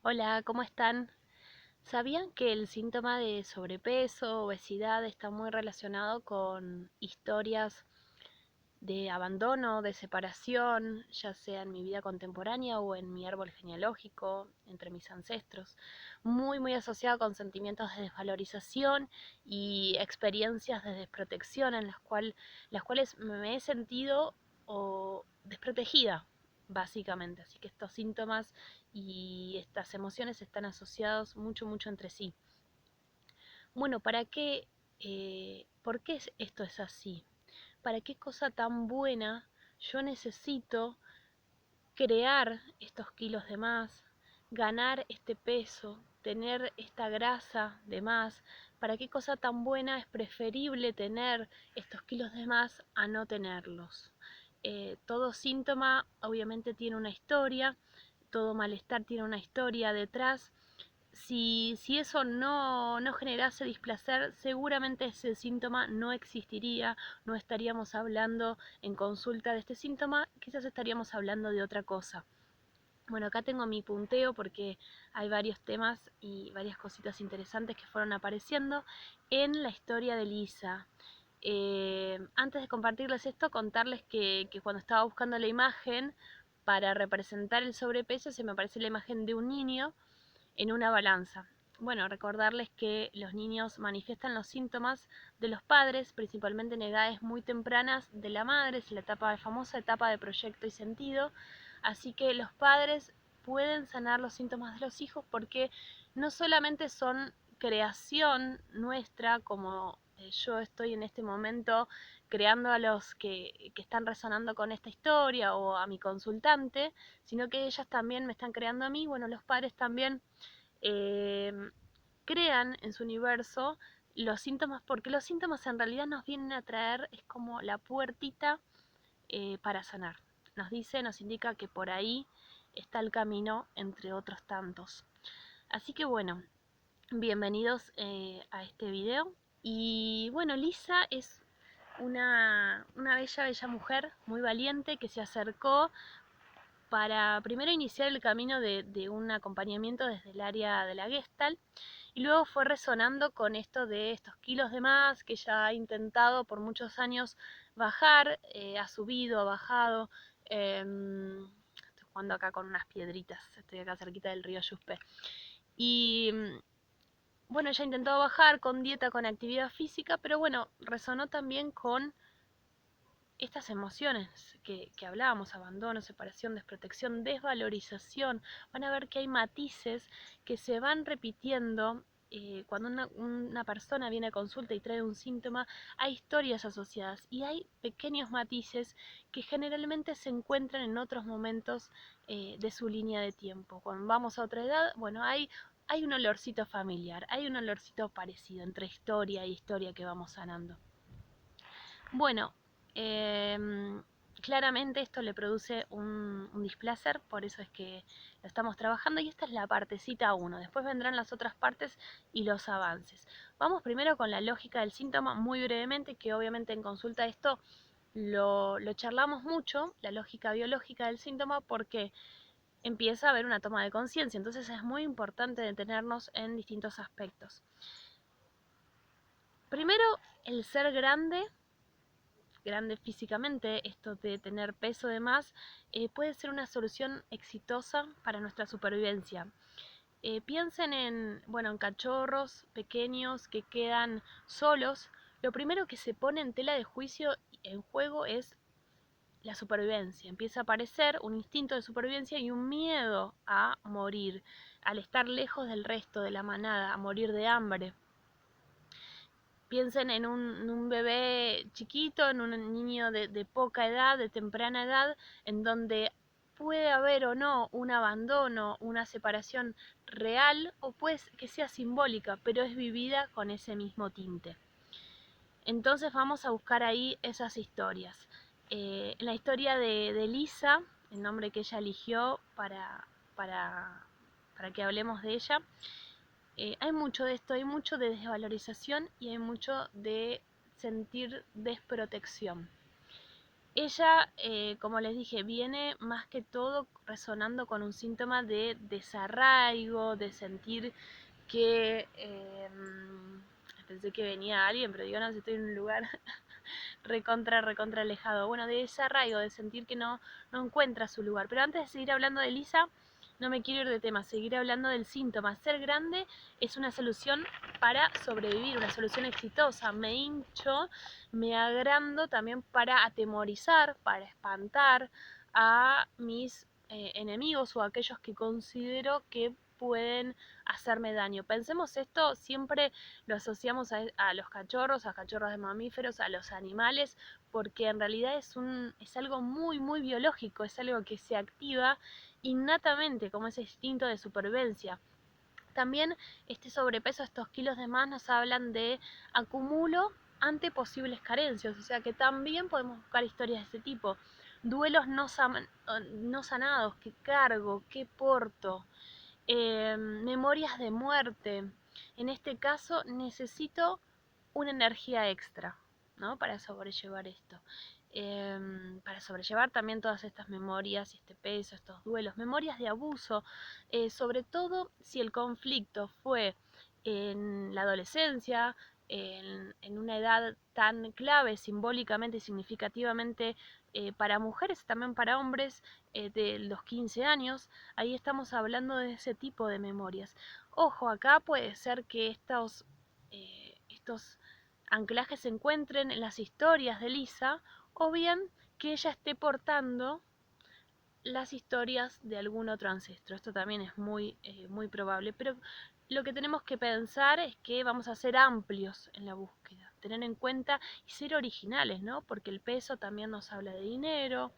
Hola, ¿cómo están? ¿Sabían que el síntoma de sobrepeso, obesidad está muy relacionado con historias de abandono, de separación, ya sea en mi vida contemporánea o en mi árbol genealógico, entre mis ancestros? Muy asociado con sentimientos de desvalorización y experiencias de desprotección en las cuales me he sentido desprotegida, básicamente. Así que estos síntomas y estas emociones están asociados mucho entre sí. Bueno, ¿por qué esto es así? ¿Para qué cosa tan buena yo necesito crear estos kilos de más, ganar este peso, tener esta grasa de más? ¿Para qué cosa tan buena es preferible tener estos kilos de más a no tenerlos? Todo síntoma obviamente tiene una historia, todo malestar tiene una historia detrás. Si eso no generase displacer, seguramente ese síntoma no existiría, no estaríamos hablando en consulta de este síntoma, quizás estaríamos hablando de otra cosa. Bueno, acá tengo mi punteo porque hay varios temas y varias cositas interesantes que fueron apareciendo en la historia de Lisa. Antes de compartirles esto, contarles que cuando estaba buscando la imagen para representar el sobrepeso, se me aparece la imagen de un niño en una balanza. Bueno, recordarles que los niños manifiestan los síntomas de los padres, principalmente en edades muy tempranas de la madre, es la famosa etapa de proyecto y sentido. Así que los padres pueden sanar los síntomas de los hijos porque no solamente son creación nuestra, como yo estoy en este momento creando a los que están resonando con esta historia o a mi consultante, sino que ellas también me están creando a mí. Bueno, los padres también eh, crean en su universo los síntomas, porque los síntomas en realidad nos vienen a traer, es como la puertita para sanar. Nos indica que por ahí está el camino, entre otros tantos. Así que bueno, bienvenidos a este video. Y bueno, Lisa es una bella mujer, muy valiente, que se acercó para primero iniciar el camino de un acompañamiento desde el área de la Gestalt, y luego fue resonando con esto de estos kilos de más que ya ha intentado por muchos años bajar, ha subido, ha bajado. Estoy jugando acá con unas piedritas, estoy acá cerquita del río Yuspe. Y bueno, ella intentó bajar con dieta, con actividad física, pero bueno, resonó también con estas emociones que hablábamos: abandono, separación, desprotección, desvalorización. Van a ver que hay matices que se van repitiendo. Cuando una persona viene a consulta y trae un síntoma, hay historias asociadas y hay pequeños matices que generalmente se encuentran en otros momentos de su línea de tiempo. Cuando vamos a otra edad, bueno, hay un olorcito familiar, hay un olorcito parecido entre historia y historia que vamos sanando. Bueno, claramente esto le produce un displacer, por eso es que lo estamos trabajando, y esta es la partecita 1. Después vendrán las otras partes y los avances. Vamos primero con la lógica del síntoma, muy brevemente, que obviamente en consulta esto lo charlamos mucho, la lógica biológica del síntoma, porque empieza a haber una toma de conciencia, entonces es muy importante detenernos en distintos aspectos. Primero, el ser grande físicamente, esto de tener peso de más, puede ser una solución exitosa para nuestra supervivencia. Piensen en cachorros pequeños que quedan solos. Lo primero que se pone en tela de juicio en juego es la supervivencia. Empieza a aparecer un instinto de supervivencia y un miedo a morir, al estar lejos del resto de la manada, a morir de hambre. Piensen en un bebé chiquito, en un niño de poca edad, de temprana edad, en donde puede haber o no un abandono, una separación real, o puede que sea simbólica, pero es vivida con ese mismo tinte. Entonces vamos a buscar ahí esas historias. En la historia de Lisa, el nombre que ella eligió para que hablemos de ella, hay mucho de esto, hay mucho de desvalorización y hay mucho de sentir desprotección. Ella, como les dije, viene más que todo resonando con un síntoma de desarraigo, de sentir que... pensé que venía alguien, pero digo, no, si estoy en un lugar recontra alejado. Bueno, de desarraigo, de sentir que no encuentra su lugar. Pero antes de seguir hablando de Lisa, no me quiero ir de tema, seguir hablando del síntoma. Ser grande es una solución para sobrevivir, una solución exitosa. Me hincho, me agrando también para atemorizar, para espantar a mis enemigos o a aquellos que considero que pueden hacerme daño. Pensemos esto, siempre lo asociamos a los cachorros, a cachorros de mamíferos, a los animales, porque en realidad es algo muy biológico, es algo que se activa innatamente como ese instinto de supervivencia. También este sobrepeso, estos kilos de más nos hablan de acumulo ante posibles carencias, o sea que también podemos buscar historias de este tipo. Duelos no sanados, qué cargo, qué porto, memorias de muerte. En este caso necesito una energía extra, ¿no? Para sobrellevar esto. Para sobrellevar también todas estas memorias, este peso, estos duelos, memorias de abuso, sobre todo si el conflicto fue en la adolescencia, en una edad tan clave, simbólicamente y significativamente para mujeres, también para hombres, de los 15 años, ahí estamos hablando de ese tipo de memorias. Ojo, acá puede ser que estos anclajes se encuentren en las historias de Lisa, o bien que ella esté portando las historias de algún otro ancestro. Esto también es muy probable, pero lo que tenemos que pensar es que vamos a ser amplios en la búsqueda, tener en cuenta y ser originales, ¿no? Porque el peso también nos habla de dinero,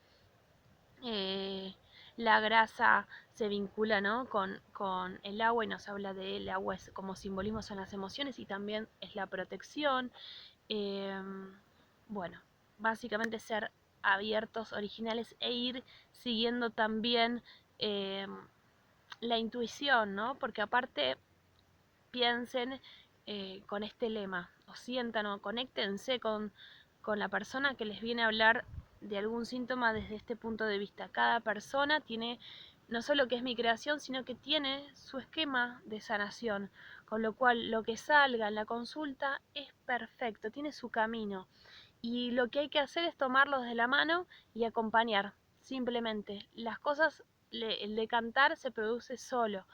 eh, la grasa se vincula, ¿no? con el agua y nos habla del agua como simbolismo son las emociones y también es la protección. Eh, bueno, básicamente ser abiertos, originales e ir siguiendo también eh, la intuición, ¿no? Porque aparte piensen con este lema, o sientan o conéctense con la persona que les viene a hablar de algún síntoma desde este punto de vista. Cada persona tiene no solo que es mi creación, sino que tiene su esquema de sanación, con lo cual lo que salga en la consulta es perfecto, tiene su camino. Y lo que hay que hacer es tomarlos de la mano y acompañar, simplemente. Las cosas, el decantar se produce solo.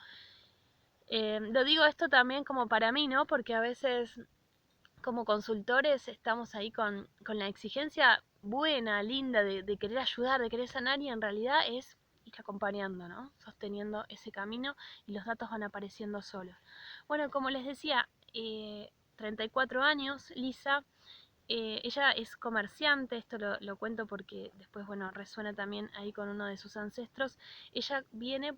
Lo digo esto también como para mí, ¿no? Porque a veces como consultores estamos ahí con la exigencia buena, linda, de querer ayudar, de querer sanar y en realidad es ir acompañando, ¿no? Sosteniendo ese camino y los datos van apareciendo solos. Bueno, como les decía, 34 años, Lisa, ella es comerciante, esto lo cuento porque después, bueno, resuena también ahí con uno de sus ancestros. Ella viene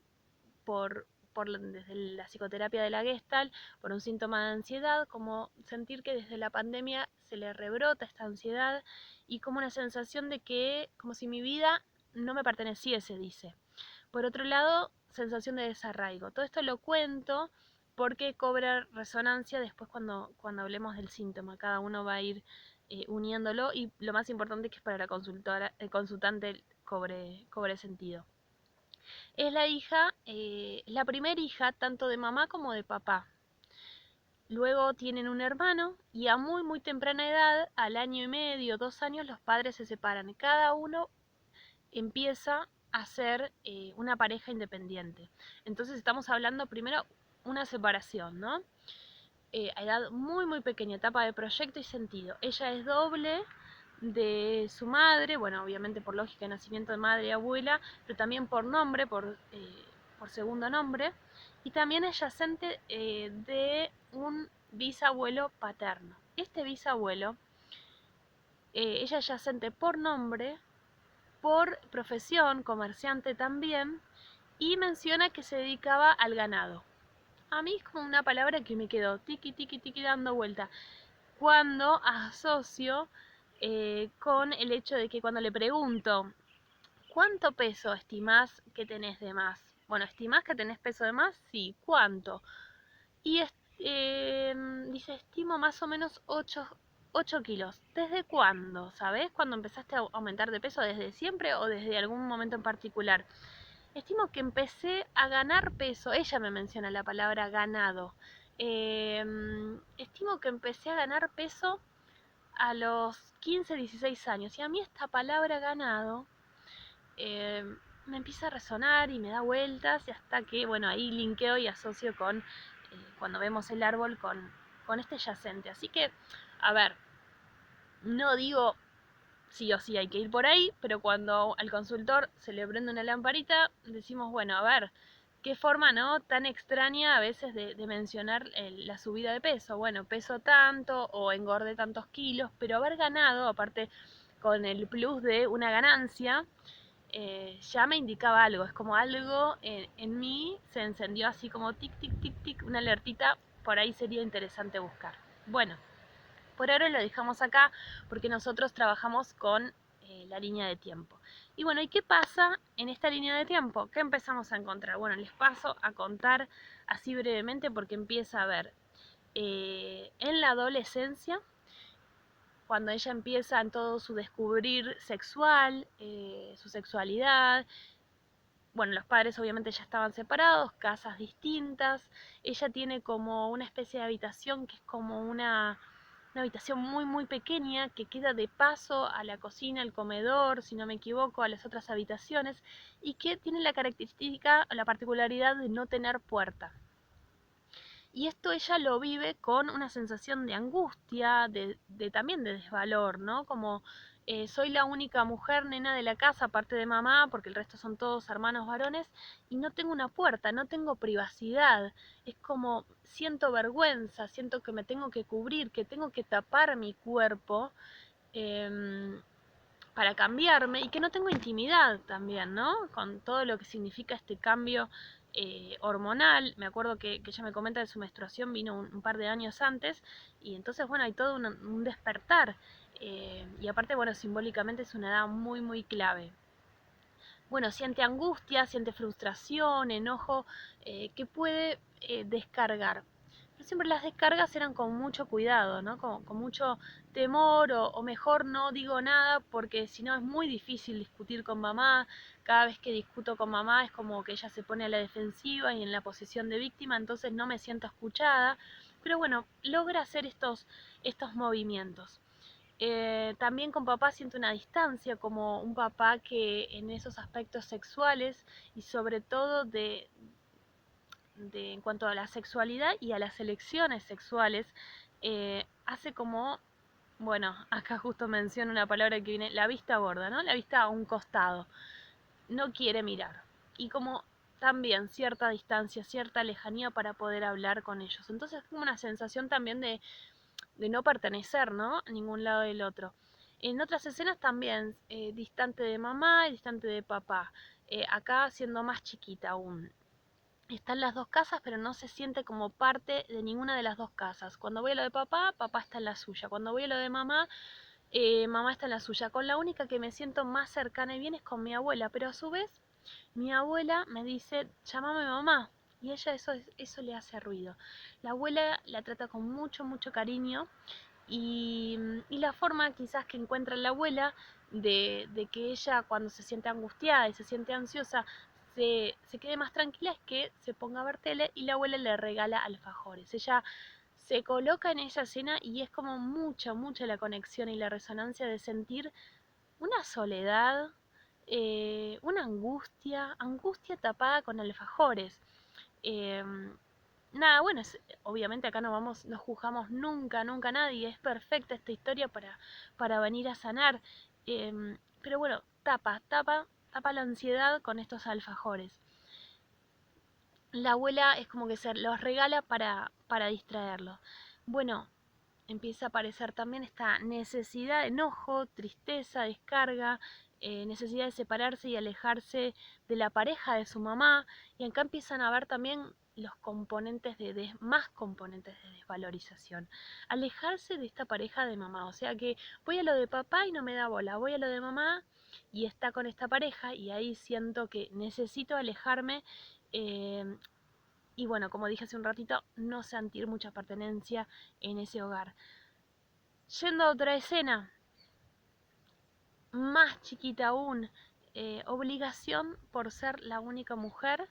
desde la psicoterapia de la Gestalt, por un síntoma de ansiedad, como sentir que desde la pandemia se le rebrota esta ansiedad y como una sensación de que, como si mi vida no me perteneciese, dice. Por otro lado, sensación de desarraigo. Todo esto lo cuento porque cobra resonancia después cuando hablemos del síntoma. Cada uno va a ir uniéndolo y lo más importante es que para la consultora, el consultante cobre sentido. Es la primera hija tanto de mamá como de papá. Luego tienen un hermano y a muy temprana edad, al año y medio, 2 años, los padres se separan. Cada uno empieza a ser una pareja independiente. Entonces estamos hablando primero una separación, ¿no? A edad muy pequeña, etapa de proyecto y sentido. Ella es doble de su madre, bueno, obviamente por lógica de nacimiento de madre y abuela, pero también por nombre, por segundo nombre, y también es yacente de un bisabuelo paterno. Este bisabuelo, ella es yacente por nombre, por profesión, comerciante también, y menciona que se dedicaba al ganado. A mí es como una palabra que me quedó tiki dando vuelta cuando asocio con el hecho de que cuando le pregunto ¿cuánto peso estimás que tenés de más? Bueno, ¿estimás que tenés peso de más? Sí, ¿cuánto? Y dice, estimo más o menos 8 kilos. ¿Desde cuándo? ¿Sabes? ¿Cuándo empezaste a aumentar de peso? ¿Desde siempre o desde algún momento en particular? Estimo que empecé a ganar peso. Ella me menciona la palabra ganado. Estimo que empecé a ganar peso a los 15, 16 años. Y a mí esta palabra ganado eh, me empieza a resonar y me da vueltas y hasta que, bueno, ahí linkeo y asocio con, cuando vemos el árbol, con este yacente. Así que, a ver, no digo sí o sí hay que ir por ahí, pero cuando al consultor se le prende una lamparita, decimos, bueno, a ver, qué forma no tan extraña a veces de mencionar la subida de peso. Bueno, peso tanto o engorde tantos kilos, pero haber ganado, aparte con el plus de una ganancia, ya me indicaba algo. Es como algo en mí se encendió así como tic, tic, tic, tic, una alertita, por ahí sería interesante buscar. Bueno, por ahora lo dejamos acá porque nosotros trabajamos con la línea de tiempo. Y bueno, ¿y qué pasa en esta línea de tiempo? ¿Qué empezamos a encontrar? Bueno, les paso a contar así brevemente porque empieza a ver en la adolescencia, cuando ella empieza en todo su descubrir sexual, su sexualidad. Bueno, los padres obviamente ya estaban separados, casas distintas. Ella tiene como una especie de habitación que es como una habitación muy muy pequeña que queda de paso a la cocina, al comedor, si no me equivoco, a las otras habitaciones, y que tiene la característica, la particularidad de no tener puerta. Y esto ella lo vive con una sensación de angustia, también de desvalor, ¿no? Como soy la única mujer nena de la casa, aparte de mamá, porque el resto son todos hermanos varones, y no tengo una puerta, no tengo privacidad. Es como siento vergüenza, siento que me tengo que cubrir, que tengo que tapar mi cuerpo. em, para cambiarme y que no tengo intimidad también, ¿no? Con todo lo que significa este cambio hormonal. Me acuerdo que ella me comenta de su menstruación, vino un par de años antes y entonces, bueno, hay todo un despertar. Y aparte, bueno, simbólicamente es una edad muy, muy clave. Bueno, siente angustia, siente frustración, enojo, que puede descargar. Pero siempre las descargas eran con mucho cuidado, ¿no? Con mucho temor o mejor no digo nada porque si no es muy difícil discutir con mamá. Cada vez que discuto con mamá es como que ella se pone a la defensiva y en la posición de víctima, entonces no me siento escuchada. Pero bueno, logra hacer estos movimientos. También con papá siento una distancia, como un papá que en esos aspectos sexuales y sobre todo en cuanto a la sexualidad y a las elecciones sexuales, hace como, bueno, acá justo menciono una palabra que viene, la vista gorda, ¿no? La vista a un costado, no quiere mirar. Y como también cierta distancia, cierta lejanía para poder hablar con ellos. Entonces es como una sensación también de no pertenecer, ¿no? A ningún lado del otro. En otras escenas también, distante de mamá y distante de papá. Acá siendo más chiquita aún. Están las dos casas, pero no se siente como parte de ninguna de las dos casas. Cuando voy a lo de papá, papá está en la suya. Cuando voy a lo de mamá, mamá está en la suya. Con la única que me siento más cercana y bien es con mi abuela, pero a su vez mi abuela me dice, llámame mamá. Y ella eso le hace ruido. La abuela la trata con mucho, mucho cariño y la forma quizás que encuentra la abuela de que ella cuando se siente angustiada y se siente ansiosa se quede más tranquila es que se ponga a ver tele y la abuela le regala alfajores. Ella se coloca en esa escena y es como mucha, mucha la conexión y la resonancia de sentir una soledad, una angustia, angustia tapada con alfajores. Eh, Nada, bueno, obviamente acá no vamos, no juzgamos nunca, nunca a nadie, es perfecta esta historia para venir a sanar. Pero bueno, tapa la ansiedad con estos alfajores. La abuela es como que se los regala para distraerlo. Bueno, empieza a aparecer también esta necesidad, enojo, tristeza, descarga, necesidad de separarse y alejarse de la pareja de su mamá. Y acá empiezan a ver también los componentes más componentes de desvalorización. Alejarse de esta pareja de mamá. O sea que voy a lo de papá y no me da bola. Voy a lo de mamá y está con esta pareja y ahí siento que necesito alejarme. eh, y bueno, como dije hace un ratito, no sentir mucha pertenencia en ese hogar. Yendo a otra escena, más chiquita aún, obligación por ser la única mujer,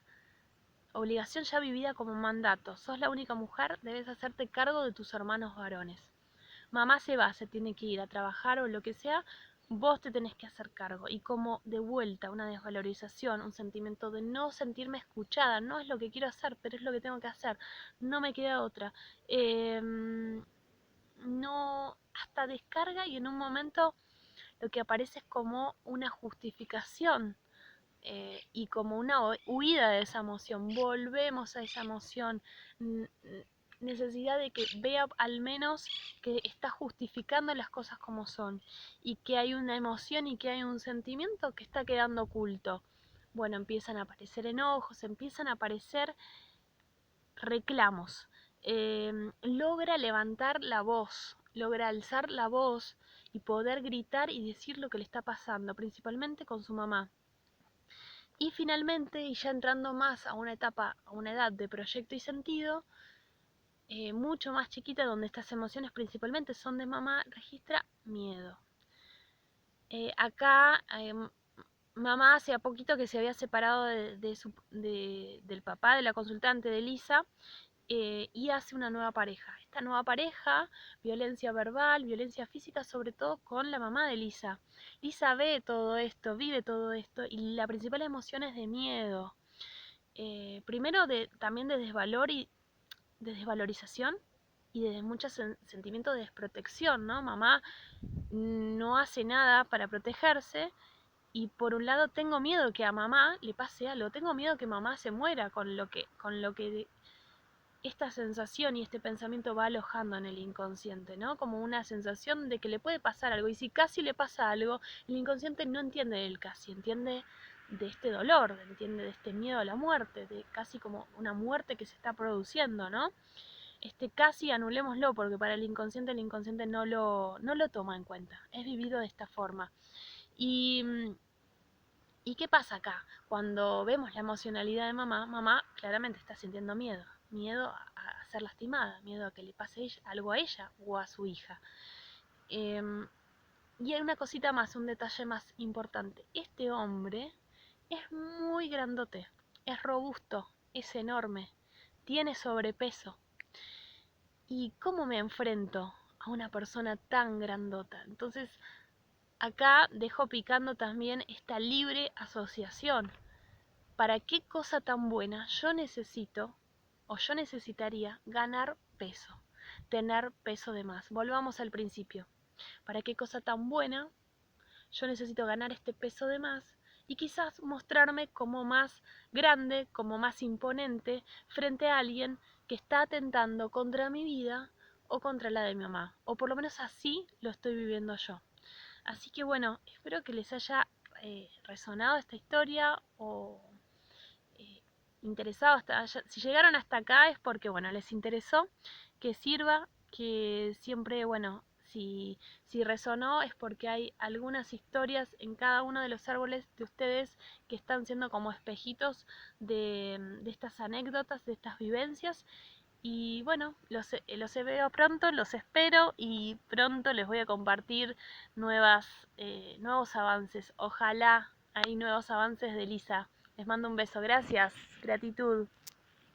obligación ya vivida como mandato. Sos la única mujer, debes hacerte cargo de tus hermanos varones. Mamá se va, se tiene que ir a trabajar o lo que sea, vos te tenés que hacer cargo. Y como de vuelta, una desvalorización, un sentimiento de no sentirme escuchada, no es lo que quiero hacer, pero es lo que tengo que hacer, no me queda otra. No, hasta descarga y en un momento lo que aparece es como una justificación y como una huida de esa emoción. Volvemos a esa emoción, necesidad de que vea al menos que está justificando las cosas como son y que hay una emoción y que hay un sentimiento que está quedando oculto. Bueno, empiezan a aparecer enojos, empiezan a aparecer reclamos. Logra levantar la voz, logra alzar la voz y poder gritar y decir lo que le está pasando, principalmente con su mamá. Y finalmente, y ya entrando más a una etapa, a una edad de proyecto y sentido, mucho más chiquita, donde estas emociones principalmente son de mamá, registra miedo. Acá, mamá hace a poquito que se había separado del papá de la consultante de Lisa, y hace una nueva pareja. Esta nueva pareja, violencia verbal, violencia física, sobre todo con la mamá de Lisa. Lisa ve todo esto, vive todo esto, y la principal emoción es de miedo. Primero también de desvalor y de desvalorización y de mucho sentimiento de desprotección, ¿no? Mamá no hace nada para protegerse y por un lado tengo miedo que a mamá le pase algo, tengo miedo que mamá se muera con lo que esta sensación y este pensamiento va alojando en el inconsciente, ¿no? Como una sensación de que le puede pasar algo. Y si casi le pasa algo, el inconsciente no entiende del casi, entiende de este dolor, entiende de este miedo a la muerte, de casi como una muerte que se está produciendo, ¿no? Este casi anulémoslo, porque para el inconsciente no lo toma en cuenta. Es vivido de esta forma. ¿Y qué pasa acá? Cuando vemos la emocionalidad de mamá, mamá claramente está sintiendo miedo. Miedo a ser lastimada, miedo a que le pase algo a ella o a su hija. Y hay una cosita más, un detalle más importante. Este hombre es muy grandote, es robusto, es enorme, tiene sobrepeso. ¿Y cómo me enfrento a una persona tan grandota? Entonces, acá dejo picando también esta libre asociación. ¿Para qué cosa tan buena yo necesito o yo necesitaría ganar peso? Tener peso de más. Volvamos al principio. ¿Para qué cosa tan buena yo necesito ganar este peso de más? Y quizás mostrarme como más grande, como más imponente frente a alguien que está atentando contra mi vida o contra la de mi mamá. O por lo menos así lo estoy viviendo yo. Así que bueno, espero que les haya resonado esta historia o interesado si llegaron hasta acá es porque bueno, les interesó, que sirva, que siempre, bueno, si resonó es porque hay algunas historias en cada uno de los árboles de ustedes que están siendo como espejitos de estas anécdotas, de estas vivencias. Y bueno, los veo pronto, los espero y pronto les voy a compartir nuevos avances. Ojalá hay nuevos avances de Lisa. Les mando un beso. Gracias. Gratitud.